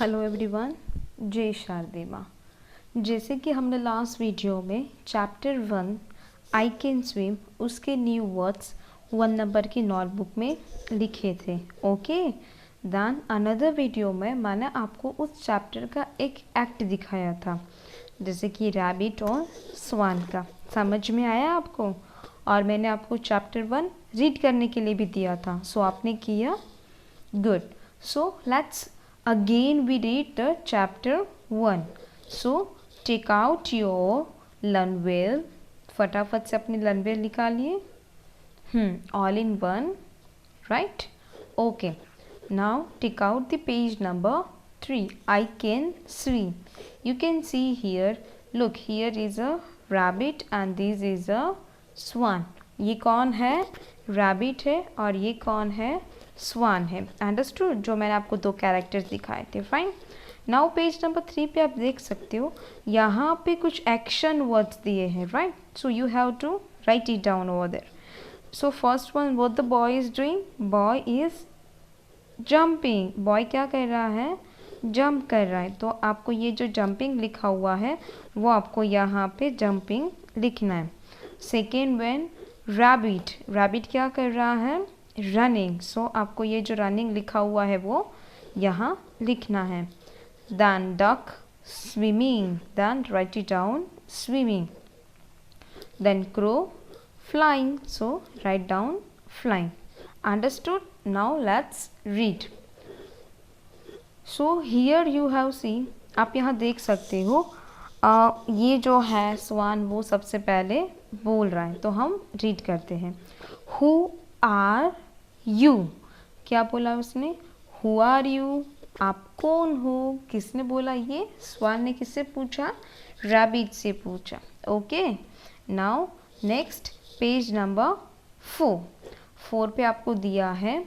Hello everyone, जय शारदे माँ। जैसे कि हमने लास्ट वीडियो में चैप्टर 1 आई कैन स्विम उसके न्यू वर्ड्स 1 नंबर की नोटबुक में लिखे थे। ओके, देन अनदर वीडियो में मैंने आपको उस चैप्टर का एक एक्ट दिखाया था, जैसे कि रैबिट और स्वान का। समझ में आया आपको? और मैंने आपको चैप्टर 1 रीड करने के लिए भी दिया था, सो आपने किया? Good. So let's again we read the chapter 1. So take out your learnwell. फटाफट से अपनी learnwell निकालिए। All in one, right? Okay. Now take out the page number 3. I can swim. You can see here. Look, here is a rabbit and this is a swan. ये कौन है? Rabbit है और ये कौन है? स्वान है। अंडरस्टूड? जो मैंने आपको 2 कैरेक्टर्स दिखाए थे। फाइन। नाउ पेज नंबर 3 पे आप देख सकते हो, यहाँ पे कुछ एक्शन वर्ड्स दिए हैं, right? So you have to write it down over there. So first one, what the boy is doing? Boy is jumping. Boy क्या कर रहा है? जंप कर रहा है। तो आपको ये जो जंपिंग लिखा हुआ है वो आपको यहाँ पे जंपिंग लिखना है। Second one, rabbit. रैबिट क्या कर रहा है? रनिंग। सो आपको ये जो रनिंग लिखा हुआ है वो यहाँ लिखना है। Then duck, swimming. Then write it down, swimming. Then crow, flying. So write down flying. Understood? Now let's read. So here you have seen, आप यहाँ देख सकते हो, ये जो है स्वान वो सबसे पहले बोल रहा है, तो हम रीड करते हैं। Who are you. क्या बोला उसने? हु आर यू, आप कौन हो? किसने बोला ये? स्वान ने किससे पूछा? रैबिट से पूछा। Okay, now next page number 4 पे आपको दिया है,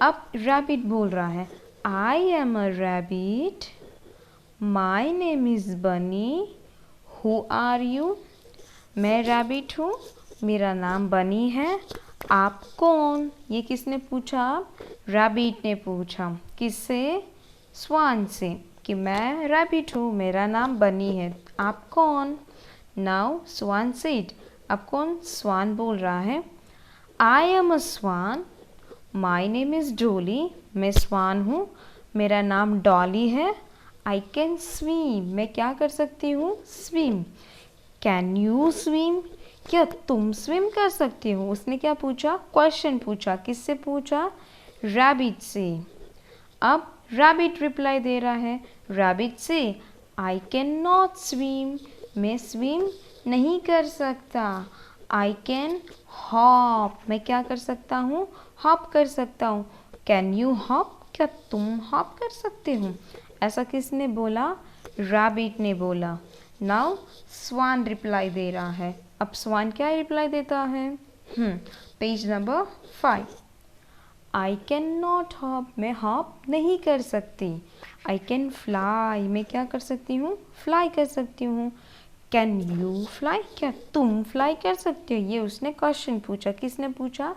अब रैबिट बोल रहा है, I am a rabbit, my name is बनी, हु आर यू। मैं रैबिट हूँ, मेरा नाम बनी है, आप कौन? ये किसने पूछा? रैबिट ने पूछा। किससे? स्वान से, कि मैं रैबिट हूँ, मेरा नाम बनी है, आप कौन? नाउ स्वान सेड, अब कौन? स्वान बोल रहा है, I am a swan, my name is Dolly. मैं स्वान हूँ, मेरा नाम डॉली है। आई कैन स्विम, मैं क्या कर सकती हूँ? स्विम। कैन यू स्विम, क्या तुम स्विम कर सकती हो? उसने क्या पूछा? क्वेश्चन पूछा। किससे पूछा? रैबिट से। अब रैबिट रिप्लाई दे रहा है रैबिट से, आई कैन नॉट स्विम, मैं स्विम नहीं कर सकता। आई कैन हॉप, मैं क्या कर सकता हूँ? हॉप कर सकता हूँ। कैन यू हॉप, क्या तुम हॉप कर सकते हो? ऐसा किसने बोला? रैबिट ने बोला। नाउ स्वान रिप्लाई दे रहा है। अब स्वान क्या रिप्लाई देता है? Page number 5, I can not hop, मैं हॉप नहीं कर सकती। आई कैन फ्लाई, मैं क्या कर सकती हूँ? फ्लाई कर सकती हूँ। कैन यू फ्लाई, क्या तुम फ्लाई कर सकते हो? ये उसने क्वेश्चन पूछा। किसने पूछा?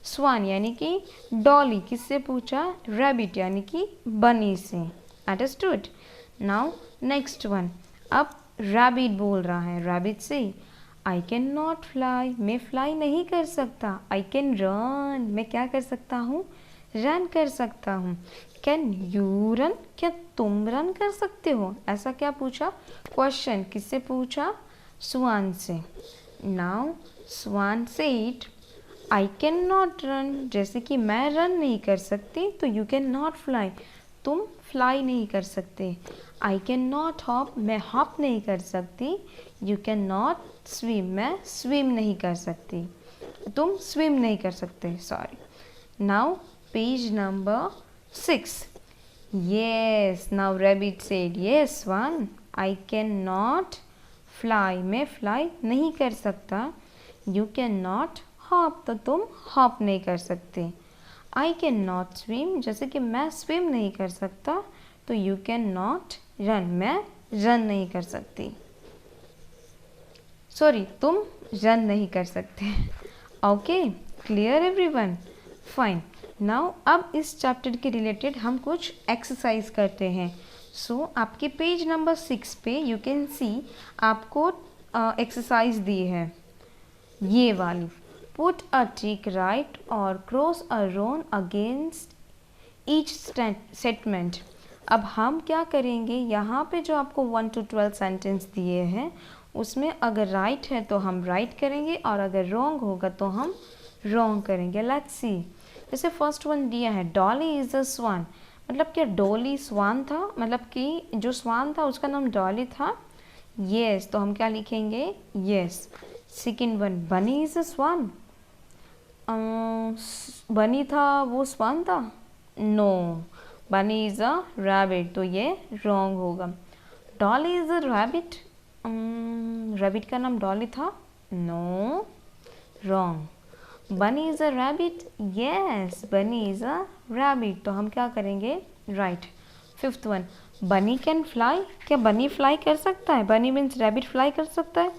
स्वान यानी कि डॉली। किससे पूछा? रैबिट यानी कि बनी से। अंडरस्टूड? नाउ नेक्स्ट वन, अब रैबिट बोल रहा है रैबिट से, आई कैन नॉट फ्लाई, मैं फ्लाई नहीं कर सकता। आई कैन रन, मैं क्या कर सकता हूँ? रन कर सकता हूँ। कैन यू रन, क्या तुम रन कर सकते हो? ऐसा क्या पूछा? क्वेश्चन। किससे पूछा? स्वान से। Now swan said, I can not run, जैसे कि मैं रन नहीं कर सकती, तो यू कैन नॉट फ्लाई, तुम फ्लाई नहीं कर सकते। आई कैन नॉट हॉप, मैं हॉप नहीं कर सकती। यू कैन नॉट स्विम, मैं स्विम नहीं कर सकती, तुम स्विम नहीं कर सकते। Sorry. Now page number 6, yes, now rabbit said, yes swan, I can not fly, मैं फ्लाई नहीं कर सकता। यू कैन नॉट हॉप, तो तुम हॉप नहीं कर सकते। आई कैन नॉट स्विम, जैसे कि मैं स्विम नहीं कर सकता, तो यू कैन नॉट रन, मैं रन नहीं कर सकती। सॉरी, तुम रन नहीं कर सकते। Okay, clear everyone? Fine. Now अब इस चैप्टर के रिलेटेड हम कुछ एक्सरसाइज करते हैं। सो आपके पेज नंबर 6 पे यू कैन सी आपको एक्सरसाइज दी है ये वाली, पुट अ टिक राइट और cross a wrong against each statement. अब हम क्या करेंगे, यहाँ पे जो आपको 1 to 12 सेंटेंस दिए हैं उसमें अगर राइट है तो हम राइट करेंगे और अगर रॉन्ग होगा तो हम रॉन्ग करेंगे। लेट्स सी, जैसे फर्स्ट वन दिया है डॉली इज अ स्वान, मतलब क्या डॉली स्वान था, मतलब कि जो स्वान था उसका नाम डॉली था। यस, तो हम क्या लिखेंगे, यस। सेकेंड वन, बनी इज अ स्वान, बनी था वो स्वान था, नो, बनी इज अ रैबिट, तो ये रॉन्ग होगा। Dolly is a rabbit, rabbit का नाम डॉली था, नो, रॉन्ग। बनी इज अ रैबिट, यस, बनी इज अ रैबिट, तो हम क्या करेंगे, right. Fifth one, bunny can fly, क्या बनी फ्लाई कर सकता है, बनी मीन्स रैबिट फ्लाई कर सकता है,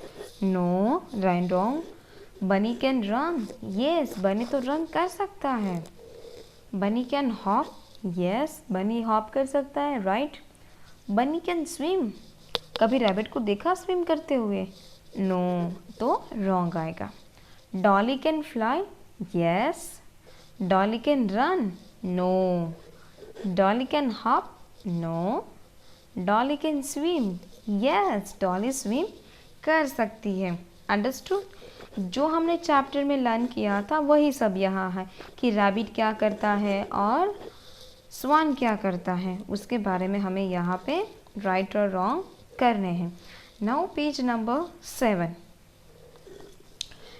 नो, रॉन्ग। बनी कैन रन, यस, बनी तो रन कर सकता है। बनी कैन हॉप, यस, बनी हॉप कर सकता है, राइट। बनी कैन स्विम, कभी रैबिट को देखा स्विम करते हुए, नो, तो रॉन्ग आएगा। Dolly can fly, yes. Dolly can run, no. Dolly can hop, no. Dolly can swim, yes, Dolly swim कर सकती है। अंडरस्टूड? जो हमने चैप्टर में लर्न किया था वही सब यहाँ है कि रैबिट क्या करता है और स्वान क्या करता है, उसके बारे में हमें यहाँ पे राइट और रॉन्ग करने हैं। Now page number 7,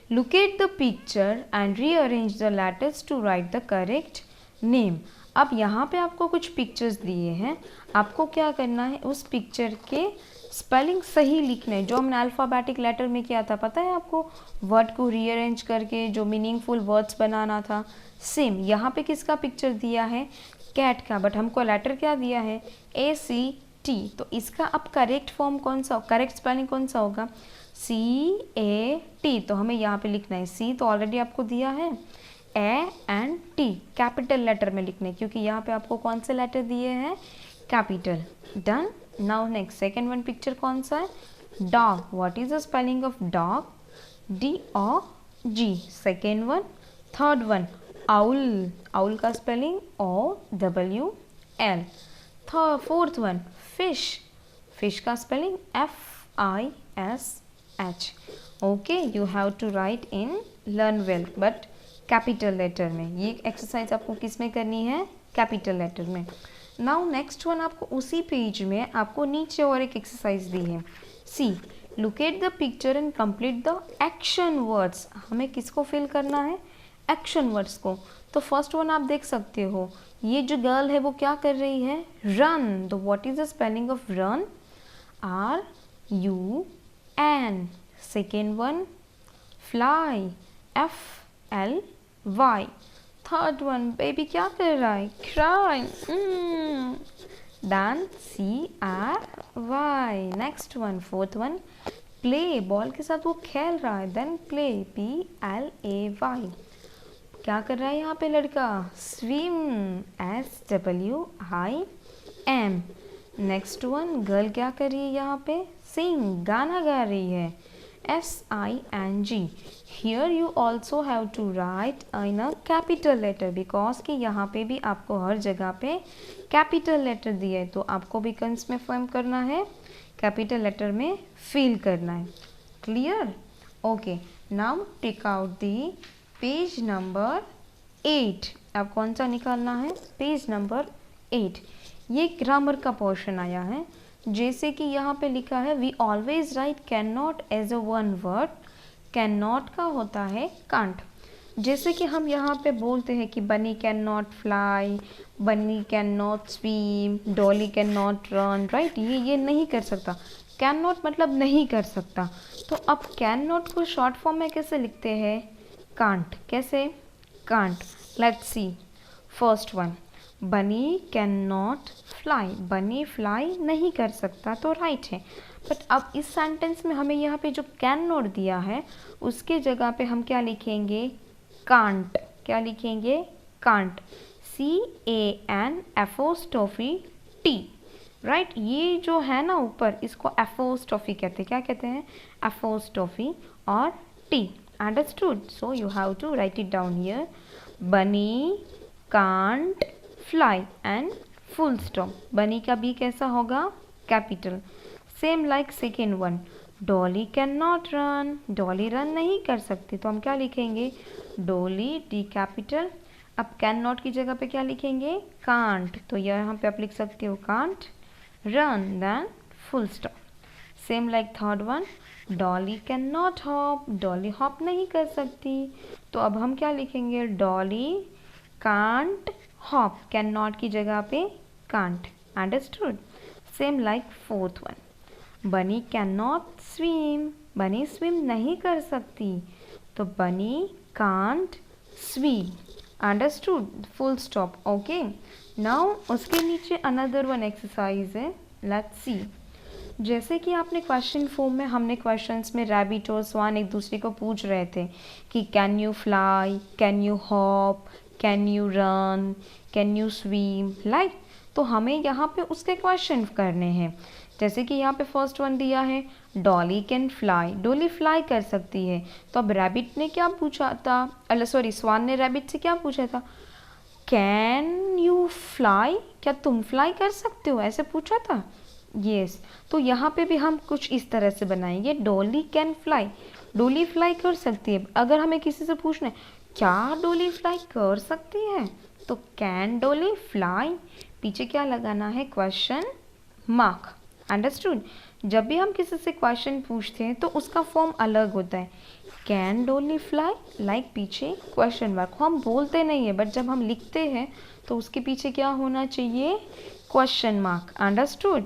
look at the picture and rearrange the letters to write the correct name। अब यहाँ पे आपको कुछ पिक्चर्स दिए हैं, आपको क्या करना है, उस पिक्चर के स्पेलिंग सही लिखने हैं, जो हमने अल्फ़ाबेटिक लेटर में किया था, पता है आपको, वर्ड को रीअरेंज करके जो मीनिंगफुल वर्ड्स बनाना था। सेम यहाँ पे किसका पिक्चर दिया है, कैट का, बट हमको लेटर क्या दिया है, ACT, तो इसका अब करेक्ट फॉर्म कौन सा, करेक्ट स्पेलिंग कौन सा होगा, CAT, तो हमें यहाँ पे लिखना है, C तो ऑलरेडी आपको दिया है, A and T capital letter में लिखने, क्योंकि यहाँ पे आपको कौन से लेटर दिए हैं, capital. Done. Now next second one picture कौन सा है, dog, what is the spelling of dog, DOG। Second one. Third one, owl, owl का spelling OWL। Fourth one, fish, fish का spelling FISH। Okay, you have to write in learn well but capital letter में। ये exercise आपको किस में करनी है, capital letter में। नाउ नेक्स्ट वन, आपको उसी पेज में आपको नीचे और एक एक्सरसाइज दी है, see, look at the picture and complete the action words. हमें किसको फिल करना है, एक्शन वर्ड्स को। तो फर्स्ट वन आप देख सकते हो, ये जो गर्ल है वो क्या कर रही है, रन, तो what is the spelling of run, RUN। Second one, fly, FLY। Third one, baby क्या कर रहा है, cry, dance, CRY। Next one, fourth one, play, ball के साथ वो खेल रहा है, देन प्ले, PLAY। क्या कर रहा है यहाँ पे लड़का, swim, SWIM। Next one, girl क्या कर रही है यहाँ पे, सिंग, गाना गा रही है, SING। Here you also have to write in a capital letter, because कि यहाँ पे भी आपको हर जगह पे कैपिटल लेटर दिया है, तो आपको भी कंस में फॉर्म करना है, कैपिटल लेटर में फिल करना है। Clear? Okay, now take out the page number 8। अब कौन सा निकालना है, पेज नंबर 8। ये ग्रामर का पोर्शन आया है, जैसे कि यहाँ पे लिखा है, we always write can not as a one word. Can not का होता है कांट। जैसे कि हम यहाँ पे बोलते हैं कि बनी कैन नॉट फ्लाई, बनी can not swim, Dolly can not run, right, ये नहीं कर सकता। कैन नॉट मतलब नहीं कर सकता, तो अब कैन नॉट को शॉर्ट फॉर्म में कैसे लिखते हैं, कांट। कैसे, can't. Let's see, first one, bunny can not fly, बनी फ्लाई नहीं कर सकता, तो राइट है। बट अब इस सेंटेंस में हमें यहाँ पे जो कैन नॉट दिया है उसके जगह पे हम क्या लिखेंगे, कांट। क्या लिखेंगे, कांट, CAN'T। राइट ये जो है ना ऊपर, इसको एपोस्ट्रोफी कहते हैं। क्या कहते हैं? एपोस्ट्रोफी और T. Understood? So you have to write it down here. Bunny can't fly and full stop. Bunny का बी कैसा होगा? Capital. Same like second one, Dolly can not run. Dolly run नहीं कर सकती, तो हम क्या लिखेंगे? Dolly D capital. अब कैन नॉट की जगह पे क्या लिखेंगे? कांट। तो यहाँ पे आप लिख सकते हो can't run then full stop. Same like third one, Dolly can not hop. Dolly hop नहीं कर सकती, तो अब हम क्या लिखेंगे? Dolly can't hop. Can not की जगह पे can't. Understood? Same like fourth one, bunny can not swim. Bunny swim नहीं कर सकती, तो bunny can't swim. Understood? Full stop. Okay, now उसके नीचे अनदर वन एक्सरसाइज है, लेट्स सी। जैसे कि आपने क्वेश्चन फॉर्म में, हमने क्वेश्चंस में रैबिट और स्वान एक दूसरे को पूछ रहे थे कि can you fly, can you hop, can you run, can you swim, like. तो हमें यहाँ पे उसके क्वेश्चन करने हैं। जैसे कि यहाँ पे फर्स्ट वन दिया है, Dolly can fly. Dolly fly कर सकती है, तो अब रैबिट ने क्या पूछा था, सॉरी स्वान ने रैबिट से क्या पूछा था? कैन यू फ्लाई, क्या तुम फ्लाई कर सकते हो, ऐसे पूछा था। यस, तो यहाँ पे भी हम कुछ इस तरह से बनाएंगे, Dolly can fly. Dolly fly कर सकती है। अगर हमें किसी से पूछना है क्या डॉली फ्लाई कर सकती है, तो कैन डॉली फ्लाई, पीछे क्या लगाना है? Question mark. अंडरस्टूड? जब भी हम किसी से क्वेश्चन पूछते हैं तो उसका फॉर्म अलग होता है। कैन डॉली फ्लाई, लाइक पीछे क्वेश्चन मार्क। हम बोलते नहीं है, बट जब हम लिखते हैं तो उसके पीछे क्या होना चाहिए? Question mark. Understood?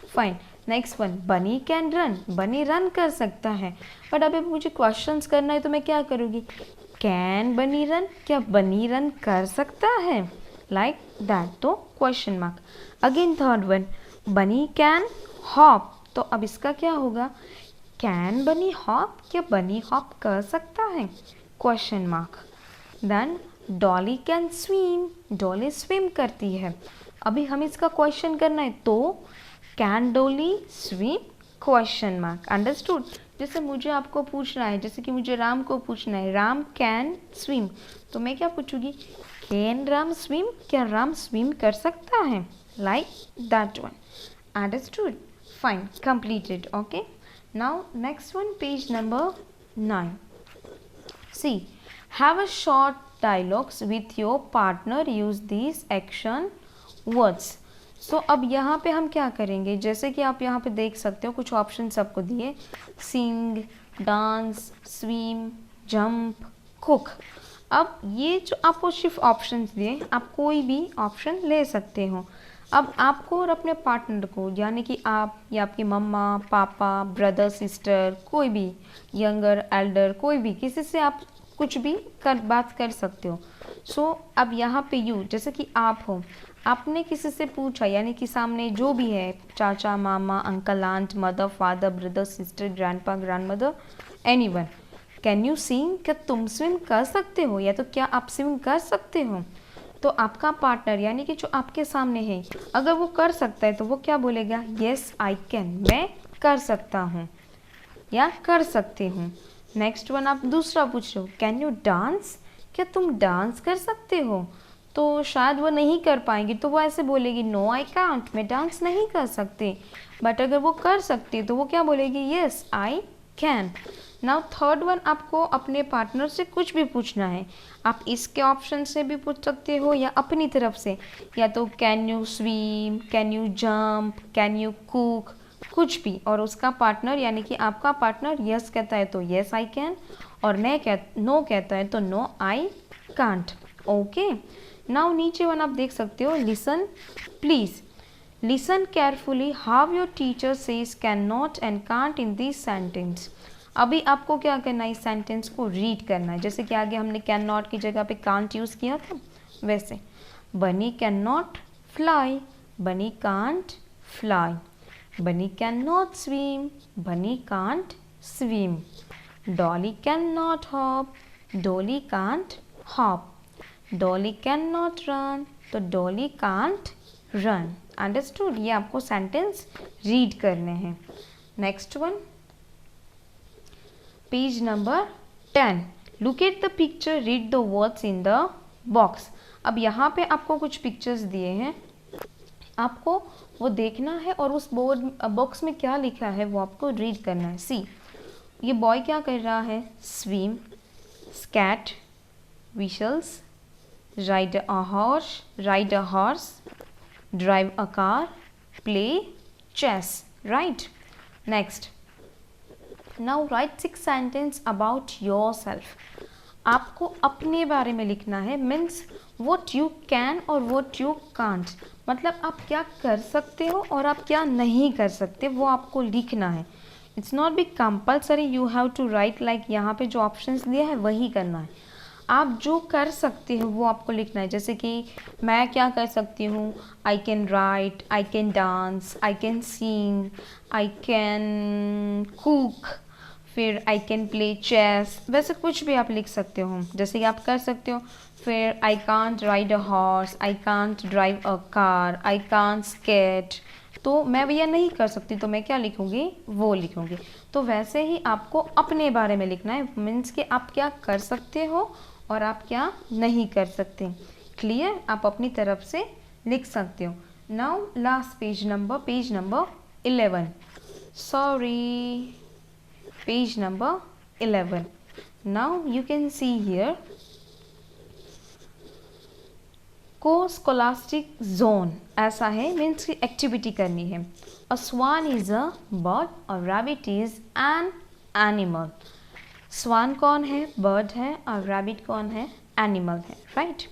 Fine. Next one, bunny can run. बनी रन कर सकता है, बट अभी मुझे क्वेश्चंस करना है तो मैं क्या करूँगी? कैन बनी रन, क्या बनी रन कर सकता है, लाइक दैट, तो question mark. Again third one, bunny can hop. तो अब इसका क्या होगा? कैन बनी हॉप, क्या बनी हॉप कर सकता है, question mark. Then Dolly can swim. Dolly swim करती है। अभी हमें इसका क्वेश्चन करना है, तो can Dolly swim, question mark. Understood? जैसे मुझे आपको पूछना है, जैसे कि मुझे राम को पूछना है, राम कैन स्विम, तो मैं क्या पूछूंगी? कैन राम स्विम, क्या राम स्विम कर सकता है, like that one. Understood? Fine, completed. Okay, now next one, page number 9. See, have a short dialogues with your partner, use these action words. So अब यहाँ पे हम क्या करेंगे? जैसे कि आप यहाँ पे देख सकते हो कुछ ऑप्शन सबको दिए, सिंग, डांस, स्विम, जंप, कुक। अब ये जो आपको सिर्फ ऑप्शंस दिए, आप कोई भी ऑप्शन ले सकते हो। अब आपको और अपने पार्टनर को, यानी कि आप या आपकी मम्मा पापा, ब्रदर सिस्टर, कोई भी यंगर एल्डर, कोई भी, किसी से आप कुछ भी बात कर सकते हो। सो अब यहाँ पे यू, जैसे कि आप हो, आपने किसी से पूछा, यानी कि सामने जो भी है, चाचा, मामा, uncle, aunt, mother, father, brother, sister, grandpa, grandmother, anyone, can you swim, क्या तुम स्विम कर सकते हो, या तो क्या आप स्विम कर सकते हो। तो आपका पार्टनर, यानी कि जो आपके सामने है, अगर वो कर सकता है तो वो क्या बोलेगा? येस आई कैन, मैं कर सकता हूँ या कर सकती हूँ। नेक्स्ट वन, आप दूसरा पूछ रहे हो, कैन यू डांस, क्या तुम डांस कर सकते हो, तो शायद वो नहीं कर पाएंगी, तो वो ऐसे बोलेगी नो आई कांट, मैं डांस नहीं कर सकती। बट अगर वो कर सकती है तो वो क्या बोलेगी? Yes I can. Now third one, आपको अपने पार्टनर से कुछ भी पूछना है, आप इसके ऑप्शन से भी पूछ सकते हो या अपनी तरफ से, या तो can you swim, can you jump, can you cook, कुछ भी। और उसका पार्टनर, यानी कि आपका पार्टनर यस कहता है तो यस आई कैन, और नो कहता है तो no I can't. Okay, now नीचे वन आप देख सकते हो, listen please. Listen carefully how your teacher says can not and can't in this sentence. अभी आपको क्या करना है? इस सेंटेंस को रीड करना है। जैसे कि आगे हमने कैन नॉट की जगह पे कांट यूज़ किया था, वैसे बनी कैन नॉट फ्लाई, बनी कांट फ्लाई, बनी कैन नॉट स्विम, बनी can't swim, Dolly can not hop, Dolly can't hop, Dolly can not run, तो डॉली कांट रन। अंडरस्टूड? ये आपको सेंटेंस रीड करने हैं। Next one, page number 10, look at the picture, read the words in the box. अब यहाँ पे आपको कुछ पिक्चर्स दिए हैं, आपको वो देखना है और उस बॉक्स में क्या लिखा है वो आपको रीड करना है। सी, ये बॉय क्या कर रहा है? Swim, skate, whistles, ride a horse, drive a car, play chess, right? Next, now write 6 sentence about yourself. आपको अपने बारे में लिखना है, मीन्स व्हाट यू कैन और व्हाट यू कांट, मतलब आप क्या कर सकते हो और आप क्या नहीं कर सकते, वो आपको लिखना है। It's not be compulsory you have to write like यहाँ पे जो ऑप्शंस दिया है वही करना है। आप जो कर सकते हो वो आपको लिखना है। जैसे कि मैं क्या कर सकती हूँ, I can write, I can dance, I can sing, I can cook, फिर आई कैन प्ले चेस, वैसे कुछ भी आप लिख सकते हो जैसे कि आप कर सकते हो। फिर I can't ride a horse, I can't drive a car, I can't skate, तो मैं भैया नहीं कर सकती तो मैं क्या लिखूँगी, वो लिखूँगी। तो वैसे ही आपको अपने बारे में लिखना है, मीन्स कि आप क्या कर सकते हो और आप क्या नहीं कर सकते। क्लियर? आप अपनी तरफ से लिख सकते हो। Now last page number 11, sorry, page number 11. Now you can see here co-scholastic zone, ऐसा है, मीन्स की एक्टिविटी करनी है। A swan is a bird, a rabbit is an animal. स्वान कौन है? बर्ड है, और रैबिट कौन है? एनिमल है, राइट?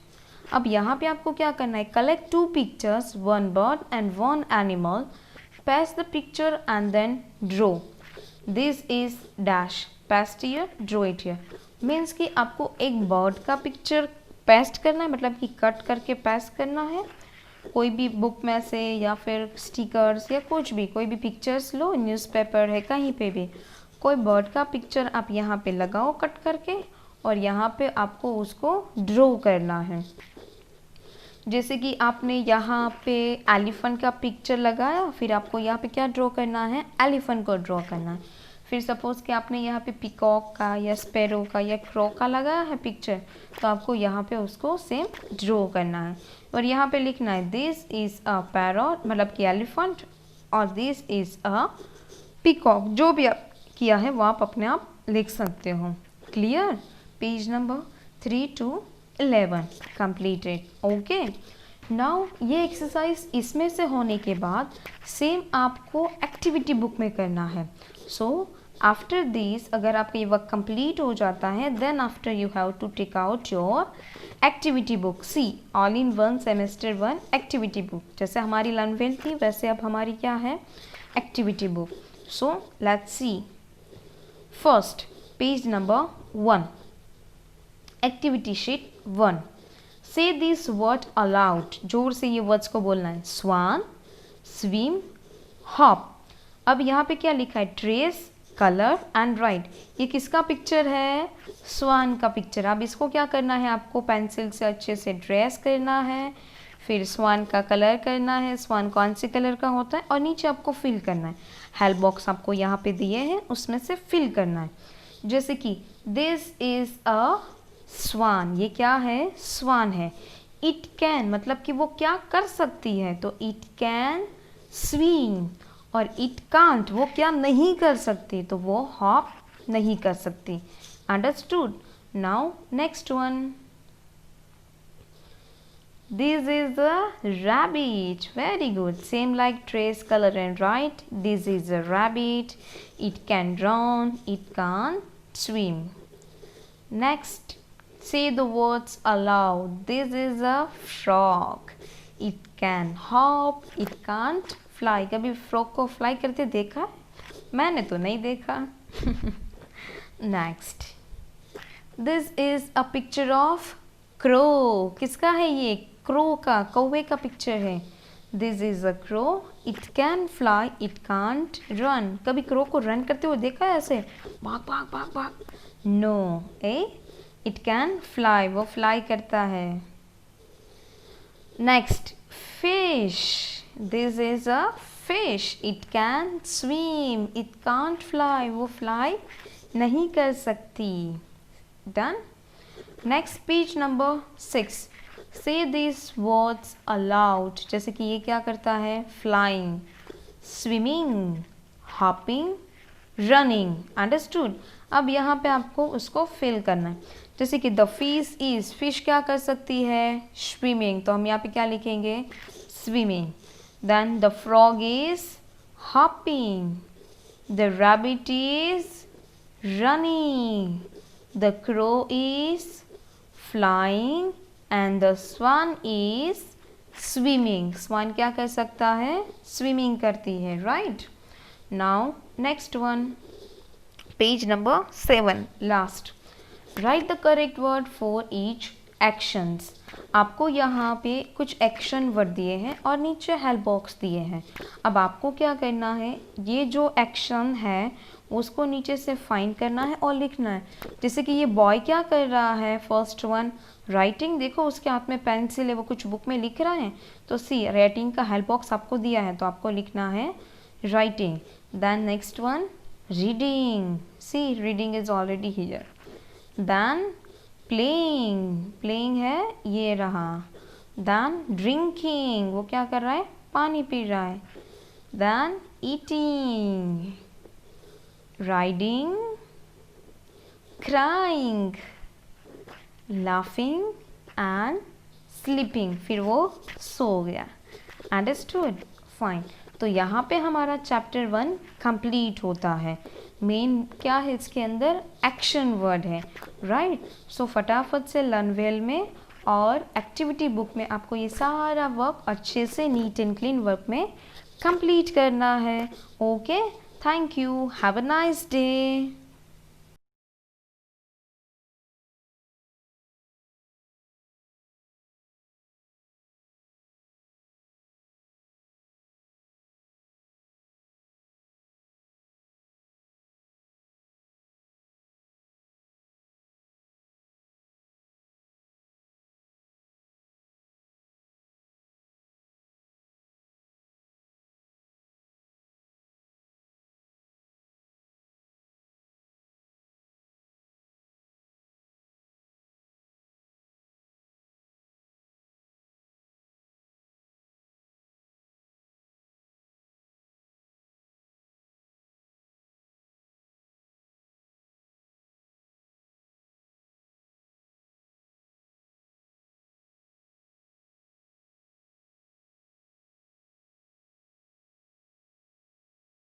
अब यहाँ पे आपको क्या करना है, collect 2 pictures, 1 bird and 1 animal, paste the picture and then draw. This is dash, paste here, draw it here, means कि आपको एक बर्ड का पिक्चर पेस्ट करना है, मतलब कि कट करके पेस्ट करना है कोई भी बुक में से या फिर स्टिकर्स या कुछ भी, कोई भी पिक्चर्स लो, न्यूज़पेपर है, कहीं पे भी कोई बर्ड का पिक्चर आप यहाँ पे लगाओ कट करके, और यहाँ पे आपको उसको ड्रॉ करना है। जैसे कि आपने यहाँ पे एलिफेंट का पिक्चर लगाया, फिर आपको यहाँ पे क्या ड्रॉ करना है, एलिफेंट को ड्रॉ करना है। फिर सपोज़ कि आपने यहाँ पे पिकॉक का या स्पैरो का या क्रो का लगाया है पिक्चर, तो आपको यहाँ पे उसको सेम ड्रॉ करना है और यहाँ पे लिखना है दिस इज़ अ पैरट, मतलब कि एलिफेंट, और दिस इज़ अ पिकॉक। जो भी आप किया है वो आप अपने आप लिख सकते हो। Clear? Page number 3 to 11 completed. Okay, now ये एक्सरसाइज इसमें से होने के बाद सेम आपको एक्टिविटी बुक में करना है। सो आफ्टर दिस, अगर आपका ये वर्क कंप्लीट हो जाता है, then after you have to take out your activity book. See, all in one semester 1 activity book. जैसे हमारी लर्नवेल थी वैसे अब हमारी क्या है, activity book. So let's see, first page number 1, activity sheet 1, से दिस वर्ड अलाउड, जोर से ये वर्ड्स को बोलना है, स्वान, स्विम, हॉप। अब यहाँ पे क्या लिखा है, ट्रेस, कलर एंड राइट। ये किसका पिक्चर है, स्वान का पिक्चर। अब इसको क्या करना है, आपको पेंसिल से अच्छे से ट्रेस करना है, फिर स्वान का कलर करना है, स्वान कौन से कलर का होता है, और नीचे आपको फिल करना है। हेल्प बॉक्स आपको यहाँ पे दिए हैं, उसमें से फिल करना है। जैसे कि दिस इज़ अ स्वान, ये क्या है, स्वान है। इट कैन, मतलब कि वो क्या कर सकती है, तो इट कैन स्विम। और इट कांट, वो क्या नहीं कर सकती, तो वो हॉप नहीं कर सकती। Understood? Now next one, this is a rabbit. Very good. Same like trace, color and write. This is a rabbit. It can run, it can swim. Next, say the words aloud. This is a frog. It can hop, it can't fly. कभी frog को fly करते देखा है? मैंने तो नहीं देखा। Next, this is a picture of crow. किसका है ये, क्रो का, कौवे का पिक्चर है। This is a crow, it can fly, it can't run. कभी क्रो को रन करते हुए देखा है ऐसे, भाग भाग भाग भाग? नो, इट कैन फ्लाई, वो फ्लाई करता है। Next, fish. This is a fish, it can swim, it can't fly, वो फ्लाई नहीं कर सकती। डन। नेक्स्ट पेज नंबर 6, से दिस वर्ड्स अलाउड, जैसे कि ये क्या करता है, flying, swimming, hopping, running. Understood. अब यहाँ पे आपको उसको फिल करना है, जैसे कि द फिश इज, फिश क्या कर सकती है, स्विमिंग, तो हम यहाँ पे क्या लिखेंगे, swimming. Then the frog is hopping, the rabbit is running, the crow is flying and the swan is swimming. Swan क्या कर सकता है, स्विमिंग करती है, right. Now next one, page number 7, last. Write the correct word for each actions. आपको यहाँ पे कुछ एक्शन वर्ड दिए हैं और नीचे हेल्प बॉक्स दिए हैं। अब आपको क्या करना है, ये जो एक्शन है उसको नीचे से फाइंड करना है और लिखना है। जैसे कि ये बॉय क्या कर रहा है, फर्स्ट वन राइटिंग, देखो उसके हाथ में पेंसिल है, वो कुछ बुक में लिख रहा है, तो सी राइटिंग का हेल्प बॉक्स आपको दिया है, तो आपको लिखना है writing. Then next one reading, see reading is already here. Then playing, playing है ये रहा। देन ड्रिंकिंग, वो क्या कर रहा है, पानी पी रहा है। Then eating, riding, crying, laughing and sleeping, फिर वो सो गया। Understood, fine. तो यहाँ पे हमारा चैप्टर 1 कंप्लीट होता है। मेन क्या है इसके अंदर, एक्शन वर्ड है, राइट। सो फटाफट से लर्न वेल में और एक्टिविटी बुक में आपको ये सारा वर्क अच्छे से नीट एंड क्लीन वर्क में कंप्लीट करना है। Okay, thank you, have a nice day.